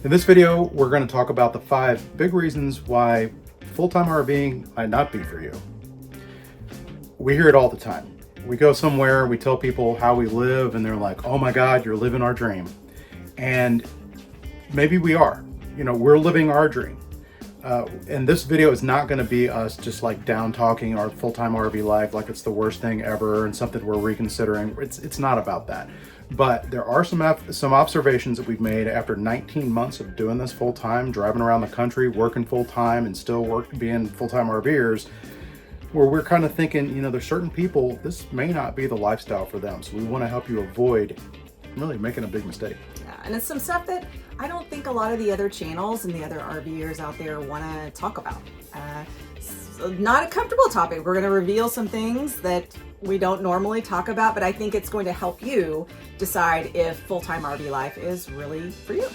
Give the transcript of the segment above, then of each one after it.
In this video, we're going to talk about the 5 big reasons why full-time RVing might not be for you. We hear it all the time. We go somewhere, we tell people how we live, and they're like, oh my God, you're living our dream. And maybe we are. You know, we're living our dream. And this video is not going to be us just like down talking our full-time RV life like it's the worst thing ever and something we're reconsidering. It's not about that. But there are some observations that we've made after 19 months of doing this full-time, driving around the country, working full-time, and still being full-time RVers, where we're kind of thinking, you know, there's certain people, this may not be the lifestyle for them. So we want to help you avoid really making a big mistake. Yeah, and it's some stuff that I don't think a lot of the other channels and the other RVers out there want to talk about. It's not a comfortable topic. We're going to reveal some things that we don't normally talk about, but I think it's going to help you decide if full-time RV life is really for you.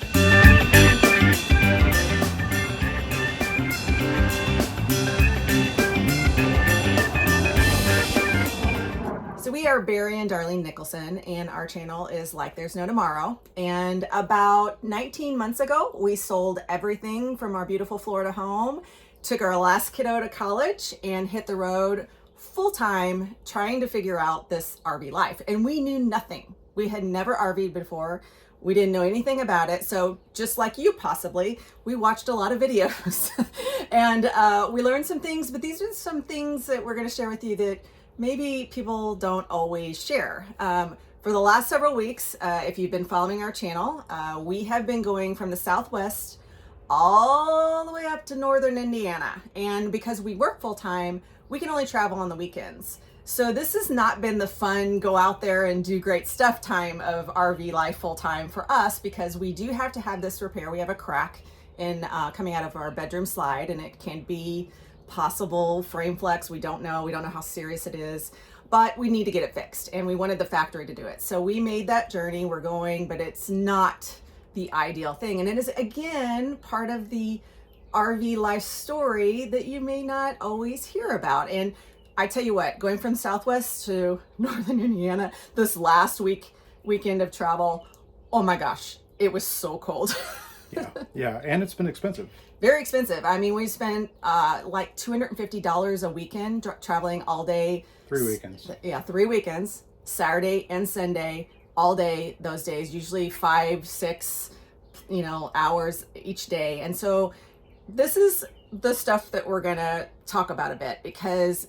So we are Barry and Darlene Nicholson, and our channel is Like There's No Tomorrow. And about 19 months ago, we sold everything from our beautiful Florida home, took our last kiddo to college, and hit the road full-time trying to figure out this RV life. And we knew nothing. We had never RV'd before. We didn't know anything about it. So just like you possibly, we watched a lot of videos and we learned some things, but these are some things that we're going to share with you that maybe people don't always share. For the last several weeks, if you've been following our channel, we have been going from the Southwest all the way up to Northern Indiana. And because we work full-time, we can only travel on the weekends. So this has not been the fun, go out there and do great stuff time of RV life full-time for us, because we do have to have this repair. We have a crack in coming out of our bedroom slide, and it can be possible frame flex. We don't know how serious it is, but we need to get it fixed, and we wanted the factory to do it. So we made that journey. We're going, but it's not the ideal thing, and it is again part of the RV life story that you may not always hear about. And I tell you what, going from Southwest to Northern Indiana this last weekend of travel, oh my gosh, it was so cold. Yeah, and it's been expensive. Very expensive. I mean, we spent like $250 a weekend traveling all day. 3 weekends. Yeah, 3 weekends, Saturday and Sunday, all day those days, usually 5-6, hours each day. And so this is the stuff that we're gonna talk about a bit, because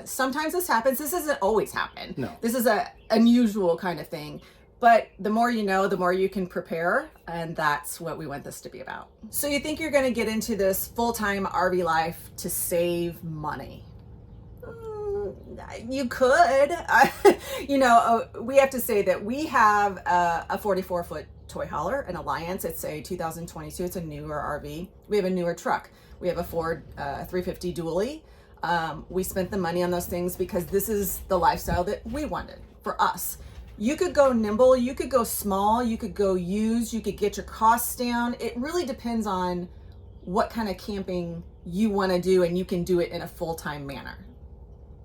sometimes this happens. This doesn't always happen. No. This is a unusual kind of thing. But the more you know, the more you can prepare, and that's what we want this to be about. So you think you're going to get into this full-time RV life to save money? You could. We have to say that we have a 44-foot toy hauler, an Alliance. It's a 2022. It's a newer RV. We have a newer truck. We have a Ford 350 dually. We spent the money on those things because this is the lifestyle that we wanted for us. You could go nimble, you could go small, you could go used, you could get your costs down. It really depends on what kind of camping you want to do, and you can do it in a full-time manner,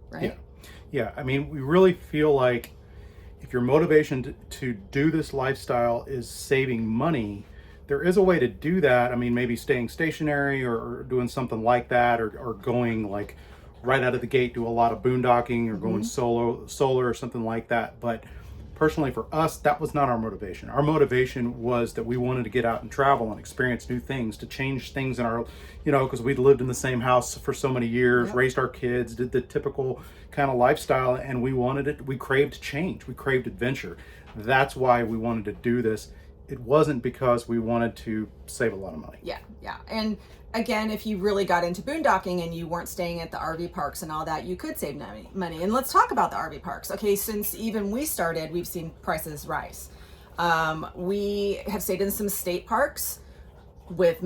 right? Yeah. I mean, we really feel like if your motivation to do this lifestyle is saving money, there is a way to do that. I mean, maybe staying stationary or doing something like that, or going like right out of the gate, do a lot of boondocking, or going solar or something like that. But personally, for us, that was not our motivation. Our motivation was that we wanted to get out and travel and experience new things, to change things in our, because we'd lived in the same house for so many years, raised our kids, did the typical kind of lifestyle, and we wanted it. We craved change. We craved adventure. That's why we wanted to do this. It wasn't because we wanted to save a lot of money. Yeah. And again, if you really got into boondocking and you weren't staying at the RV parks and all that, you could save money. And let's talk about the RV parks. Okay, since even we started, we've seen prices rise. We have stayed in some state parks with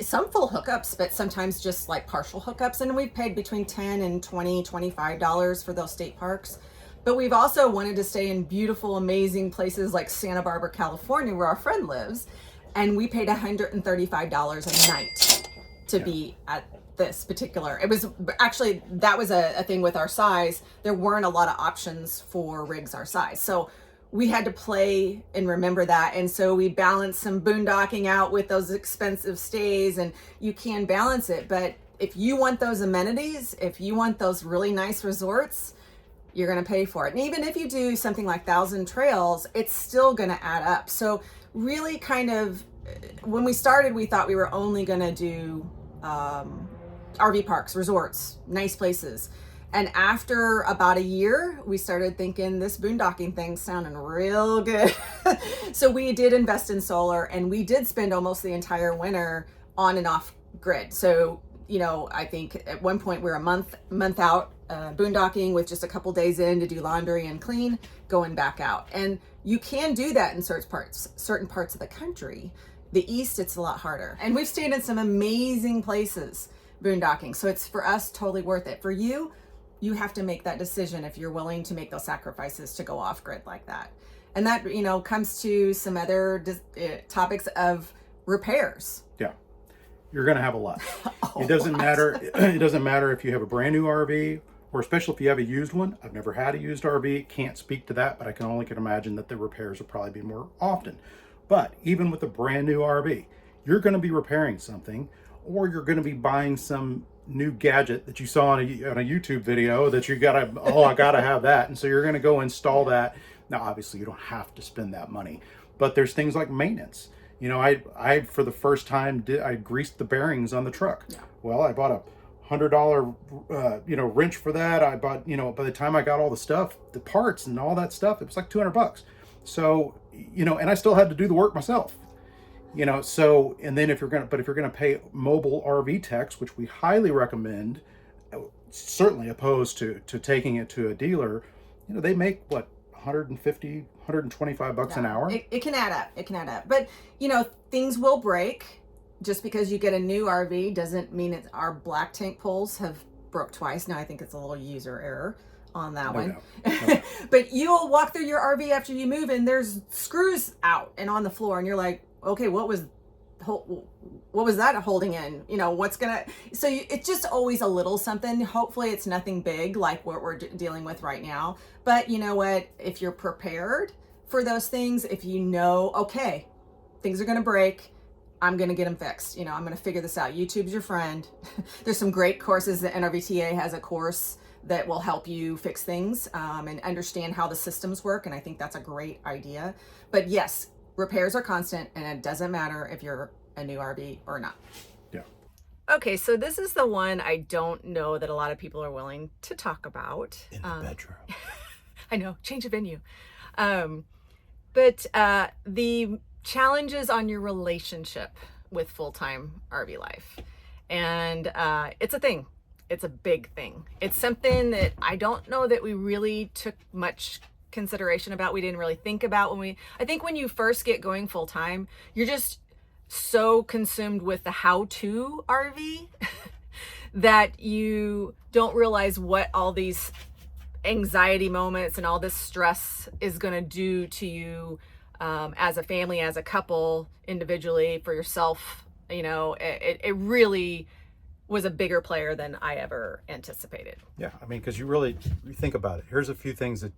some full hookups, but sometimes just like partial hookups. And we've paid between $10 and $20, $25 for those state parks. But we've also wanted to stay in beautiful, amazing places like Santa Barbara, California, where our friend lives. And we paid $135 a night to be at this particular. It was actually, that was a thing with our size. There weren't a lot of options for rigs our size. So we had to play and remember that. And so we balanced some boondocking out with those expensive stays, and you can balance it. But if you want those amenities, if you want those really nice resorts, you're going to pay for it. And even if you do something like Thousand Trails, it's still going to add up. So really kind of, when we started, we thought we were only going to do RV parks, resorts, nice places. And after about a year, we started thinking this boondocking thing sounding real good. So we did invest in solar, and we did spend almost the entire winter on and off grid. So, you know, I think at one point we were a month out boondocking with just a couple days in to do laundry and clean, going back out. And you can do that in certain parts of the country. The East, it's a lot harder. And we've stayed in some amazing places boondocking. So it's, for us, totally worth it. For you, you have to make that decision if you're willing to make those sacrifices to go off grid like that. And that, you know, comes to some other topics of repairs. Yeah. You're going to have a lot. It doesn't matter. It doesn't matter if you have a brand new RV, or especially if you have a used one. I've never had a used RV. Can't speak to that, but I can only imagine that the repairs will probably be more often. But even with a brand new RV, you're going to be repairing something, or you're going to be buying some new gadget that you saw on a YouTube video that you gotta, I gotta have that. And so you're going to go install that. Now, obviously you don't have to spend that money, but there's things like maintenance. You know, I for the first time I greased the bearings on the truck. Yeah. Well, I bought a $100 wrench for that. I bought, by the time I got all the stuff, the parts and all that stuff, it was like $200. So, and I still had to do the work myself. So, and then if you're going to pay mobile RV techs, which we highly recommend, certainly opposed to taking it to a dealer, they make what, 150, 125 bucks an hour. It can add up. It can add up. But, things will break. Just because you get a new RV doesn't mean our black tank poles have broke twice. Now I think it's a little user error on that one. No. But you'll walk through your RV after you move and there's screws out and on the floor, and you're like, okay, what was that holding in? It's just always a little something. Hopefully it's nothing big like what we're dealing with right now. But you know what? If you're prepared for those things, if okay, things are going to break, I'm going to get them fixed. I'm going to figure this out. YouTube's your friend. There's some great courses. The NRVTA has a course that will help you fix things and understand how the systems work. And I think that's a great idea. But yes, repairs are constant, and it doesn't matter if you're a new RV or not. Yeah. Okay, so this is the one I don't know that a lot of people are willing to talk about. In the bedroom. I know, change of venue. But the challenges on your relationship with full-time RV life. And it's a thing. It's a big thing. It's something that I don't know that we really took much consideration about. We didn't really think about I think when you first get going full-time, you're just so consumed with the how-to RV that you don't realize what all these anxiety moments and all this stress is going to do to you as a family, as a couple, individually, for yourself. It really was a bigger player than I ever anticipated. Yeah, because you think about it. Here's a few things that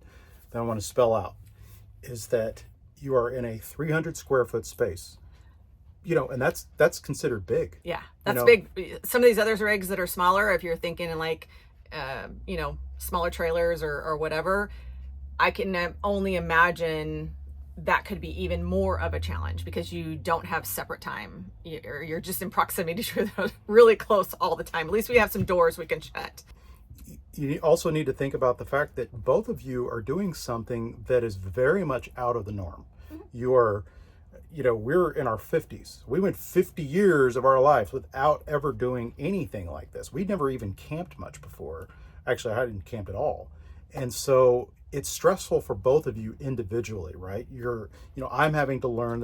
I want to spell out. Is that you are in a 300 square foot space. And that's considered big. Yeah, that's big. Some of these other rigs that are smaller, if you're thinking in like, smaller trailers or whatever, I can only imagine that could be even more of a challenge because you don't have separate time. You're just in proximity to really close all the time. At least we have some doors we can shut. You also need to think about the fact that both of you are doing something that is very much out of the norm. Mm-hmm. You are, we're in our 50s. We went 50 years of our life without ever doing anything like this. We'd never even camped much before. Actually, I hadn't camped at all. And so it's stressful for both of you individually, right? I'm having to learn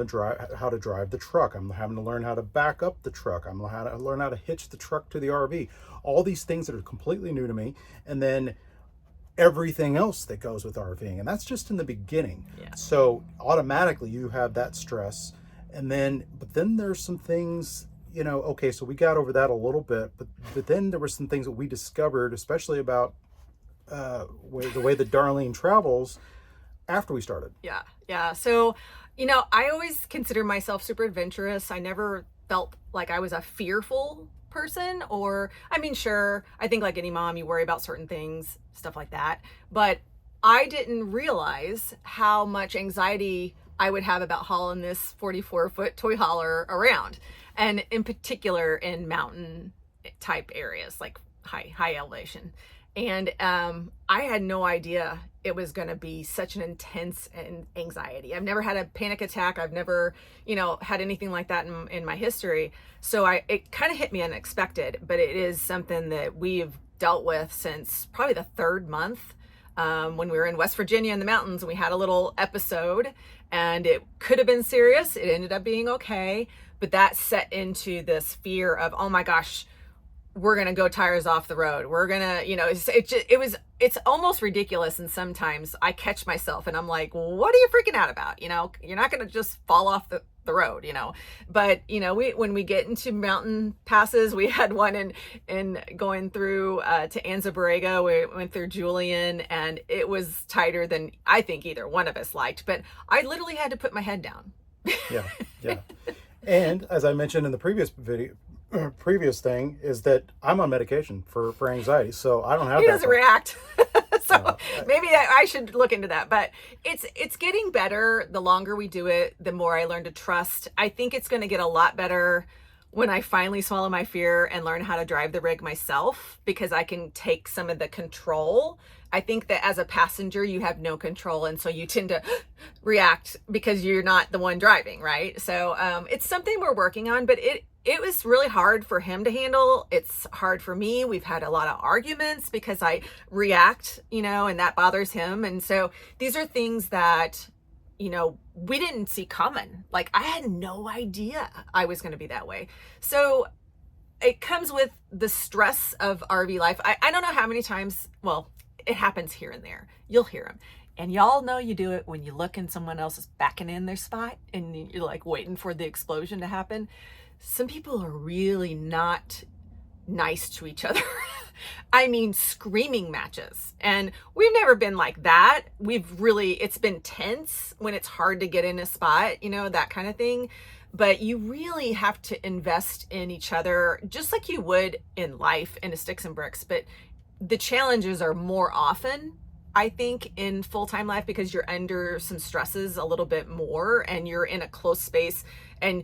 how to drive the truck. I'm having to learn how to back up the truck. I'm having to learn how to hitch the truck to the RV. All these things that are completely new to me. And then everything else that goes with RVing. And that's just in the beginning. Yeah. So automatically you have that stress. But then there's some things, okay, so we got over that a little bit, but then there were some things that we discovered, especially about the way that Darlene travels. after we started. Yeah. Yeah. So, I always consider myself super adventurous. I never felt like I was a fearful person, or, I mean, sure, I think like any mom, you worry about certain things, stuff like that. But I didn't realize how much anxiety I would have about hauling this 44-foot toy hauler around. And in particular in mountain type areas, like high elevation. And I had no idea it was going to be such an intense anxiety. I've never had a panic attack. I've never, had anything like that in my history. So it kind of hit me unexpected, but it is something that we've dealt with since probably the third month. When we were in West Virginia in the mountains, and we had a little episode, and it could have been serious. It ended up being okay, but that set into this fear of, oh my gosh, we're going to go tires off the road. We're going to, it's almost ridiculous. And sometimes I catch myself and I'm like, what are you freaking out about? You're not going to just fall off the road, but when we get into mountain passes, we had one in going through, to Anza Borrego. We went through Julian, and it was tighter than I think either one of us liked, but I literally had to put my head down. Yeah. Yeah. And as I mentioned in the previous thing, is that I'm on medication for anxiety, so I don't have he that. Doesn't react. So maybe I should look into that, but it's getting better. The longer we do it, the more I learn to trust. I think it's going to get a lot better when I finally swallow my fear and learn how to drive the rig myself, because I can take some of the control. I think that as a passenger, you have no control, and so you tend to react because you're not the one driving, right? So it's something we're working on, but it was really hard for him to handle. It's hard for me. We've had a lot of arguments because I react, and that bothers him. And so these are things that, we didn't see coming. Like, I had no idea I was going to be that way. So it comes with the stress of RV life. I don't know how many times, well, it happens here and there. You'll hear them. And y'all know you do it when you look and someone else is backing in their spot and you're like waiting for the explosion to happen. Some people are really not nice to each other. I mean, screaming matches. And we've never been like that. It's been tense when it's hard to get in a spot, that kind of thing. But you really have to invest in each other, just like you would in life, in a sticks and bricks. But the challenges are more often, I think, in full-time life, because you're under some stresses a little bit more and you're in a close space. And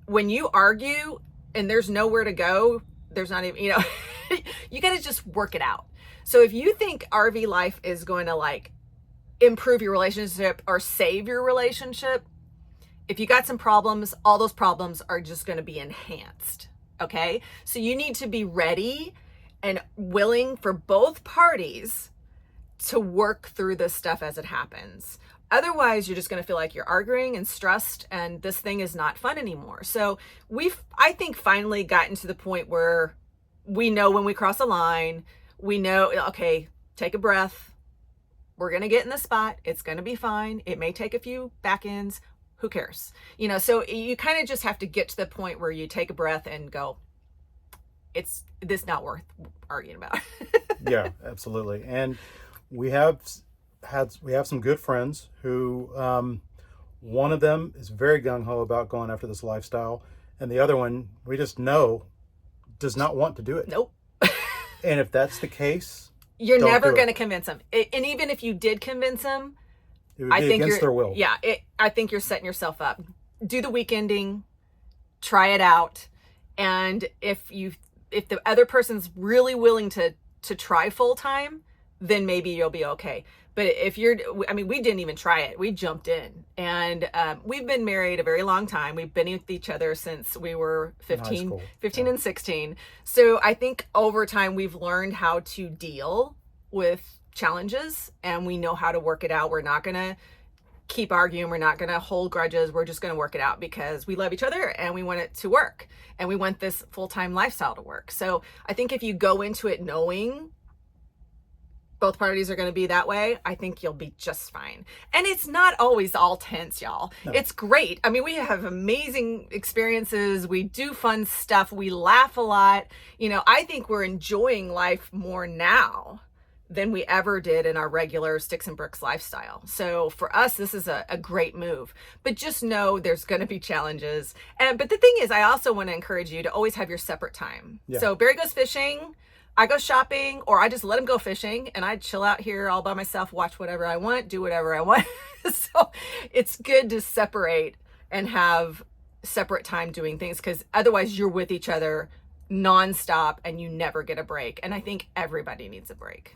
when you argue and there's nowhere to go, there's not even, you got to just work it out. So if you think RV life is going to like improve your relationship or save your relationship, if you got some problems, all those problems are just going to be enhanced. Okay. So you need to be ready and willing for both parties to work through this stuff as it happens. Otherwise, you're just going to feel like you're arguing and stressed, and this thing is not fun anymore. So I think, finally gotten to the point where we know when we cross a line, we know, okay, take a breath. We're going to get in the spot. It's going to be fine. It may take a few back ends. Who cares? So you kind of just have to get to the point where you take a breath and go, it's this not worth arguing about. Yeah, absolutely. And we have some good friends who, one of them is very gung-ho about going after this lifestyle, and the other one, we just know, does not want to do it. Nope. And if that's the case, you're never going to convince them. And even if you did convince them, it would be against their will. Yeah, I think you're setting yourself up. Do the weekending, try it out, and if the other person's really willing to try full time, then maybe you'll be okay. But if we didn't even try it. We jumped in, and we've been married a very long time. We've been with each other since we were 15 and 16. So I think over time we've learned how to deal with challenges, and we know how to work it out. We're not going to keep arguing. We're not going to hold grudges. We're just going to work it out because we love each other and we want it to work, and we want this full-time lifestyle to work. So I think if you go into it knowing both parties are going to be that way, I think you'll be just fine. And it's not always all tense, y'all. No. It's great. I mean, we have amazing experiences. We do fun stuff. We laugh a lot. I think we're enjoying life more now than we ever did in our regular sticks and bricks lifestyle. So for us, this is a great move. But just know there's going to be challenges. But the thing is, I also want to encourage you to always have your separate time. Yeah. So Barry goes fishing, I go shopping, or I just let him go fishing, and I chill out here all by myself, watch whatever I want, do whatever I want. So it's good to separate and have separate time doing things, because otherwise you're with each other nonstop and you never get a break. And I think everybody needs a break.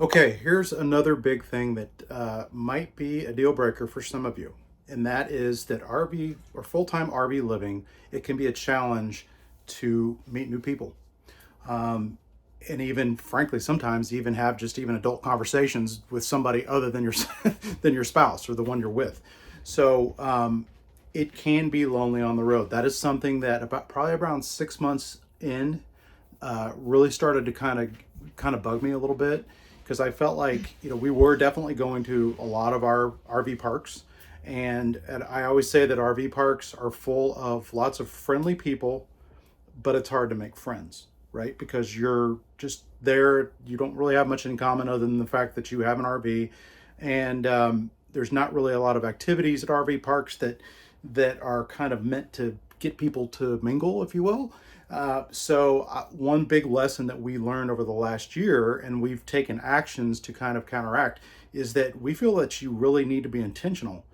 Okay, here's another big thing that might be a deal breaker for some of you, and that is that RV or full-time RV living, it can be a challenge to meet new people. And even, frankly, sometimes even have just even adult conversations with somebody other than your than your spouse or the one you're with. So it can be lonely on the road. That is something that probably around 6 months in really started to kind of bug me a little bit, because I felt like, we were definitely going to a lot of our RV parks, and I always say that RV parks are full of lots of friendly people, but it's hard to make friends, right? Because you're just there, you don't really have much in common other than the fact that you have an RV, and there's not really a lot of activities at RV parks that are kind of meant to get people to mingle, if you will. So one big lesson that we learned over the last year, and we've taken actions to kind of counteract, is that we feel that you really need to be intentional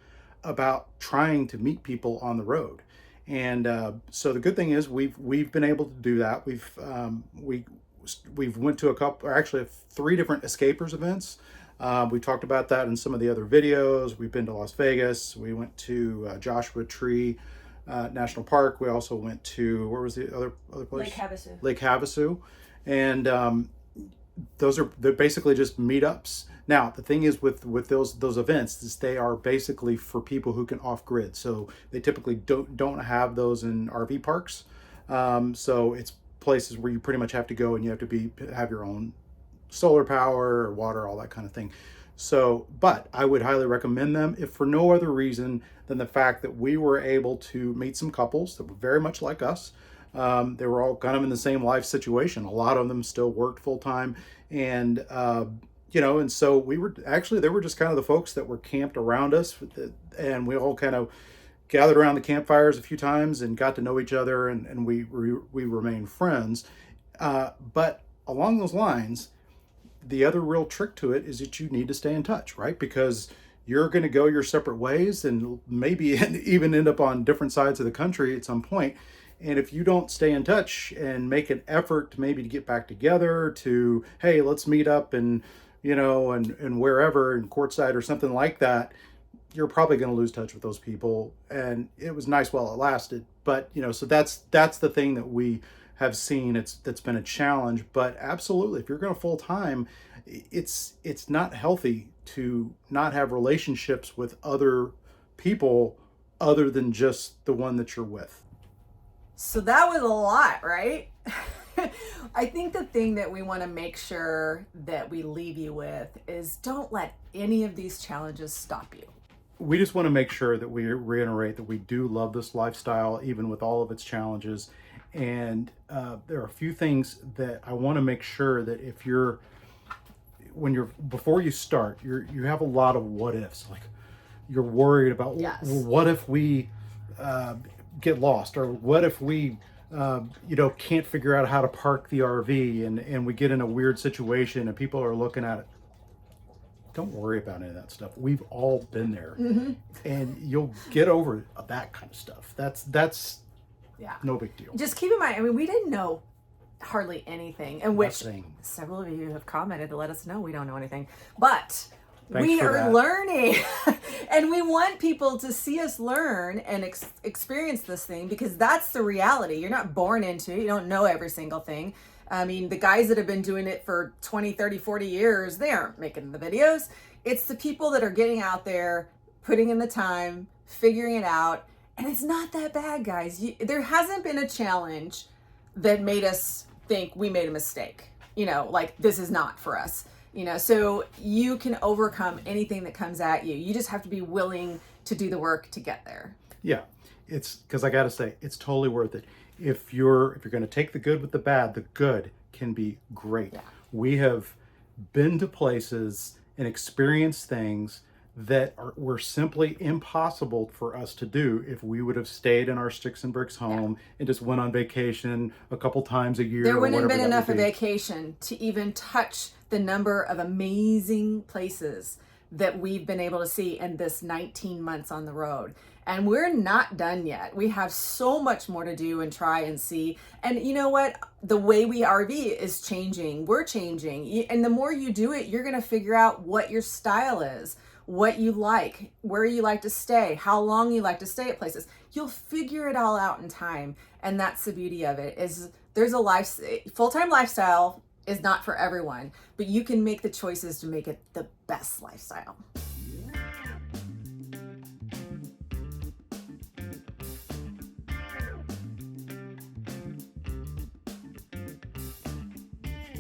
about trying to meet people on the road. And so the good thing is we've been able to do that. We've went to a couple, or actually 3 different escapers events. We talked about that in some of the other videos. We've been to Las Vegas. We went to Joshua Tree National Park. We also went to, where was the other place? Lake Havasu. And they're basically just meetups. Now, the thing is with those events is they are basically for people who can off-grid. So they typically don't have those in RV parks. So it's places where you pretty much have to go and you have to have your own solar power or water, all that kind of thing. So, but I would highly recommend them, if for no other reason than the fact that we were able to meet some couples that were very much like us. They were all kind of in the same life situation. A lot of them still worked full time, and and so they were just kind of the folks that were camped around us, and we all kind of gathered around the campfires a few times and got to know each other, and we remained friends. But along those lines, the other real trick to it is that you need to stay in touch, right? Because you're going to go your separate ways and maybe even end up on different sides of the country at some point. And if you don't stay in touch and make an effort to maybe to get back together, to, hey, let's meet up and wherever in Courtside or something like that, you're probably going to lose touch with those people. And it was nice while it lasted, but so that's the thing that we have seen. That's been a challenge. But absolutely, if you're going to full time, it's not healthy to not have relationships with other people other than just the one that you're with. So that was a lot, right? I think the thing that we want to make sure that we leave you with is, don't let any of these challenges stop you. We just want to make sure that we reiterate that we do love this lifestyle, even with all of its challenges. And there are a few things that I want to make sure that before you start, you have a lot of what ifs. Like, you're worried about, Yes. Well, what if we get lost, or what if we can't figure out how to park the RV and we get in a weird situation and people are looking at it. Don't worry about any of that stuff. We've all been there. Mm-hmm. And you'll get over that kind of stuff. That's no big deal. Just keep in mind, we didn't know hardly anything, and which Nothing. Several of you have commented to let us know we don't know anything, but Thanks we for are that. learning. And we want people to see us learn and experience this thing, because that's the reality. You're not born into it. You don't know every single thing. The guys that have been doing it for 20, 30, 40 years, they aren't making the videos. It's the people that are getting out there, putting in the time, figuring it out. And it's not that bad, guys. There hasn't been a challenge that made us think we made a mistake. Like, this is not for us. So you can overcome anything that comes at you. You just have to be willing to do the work to get there. Yeah, it's because I got to say, it's totally worth it. If you're going to take the good with the bad, the good can be great. Yeah. We have been to places and experienced things that were simply impossible for us to do if we would have stayed in our sticks and bricks home and just went on vacation a couple times a year. There or wouldn't have whatever been that enough would of be. vacation to even touch the number of amazing places that we've been able to see in this 19 months on the road. And we're not done yet. We have so much more to do and try and see. And you know what? The way we RV is changing. We're changing. And the more you do it, you're going to figure out what your style is, what you like, where you like to stay, how long you like to stay at places. You'll figure it all out in time. And that's the beauty of it, is there's a full-time lifestyle is not for everyone, but you can make the choices to make it the best lifestyle.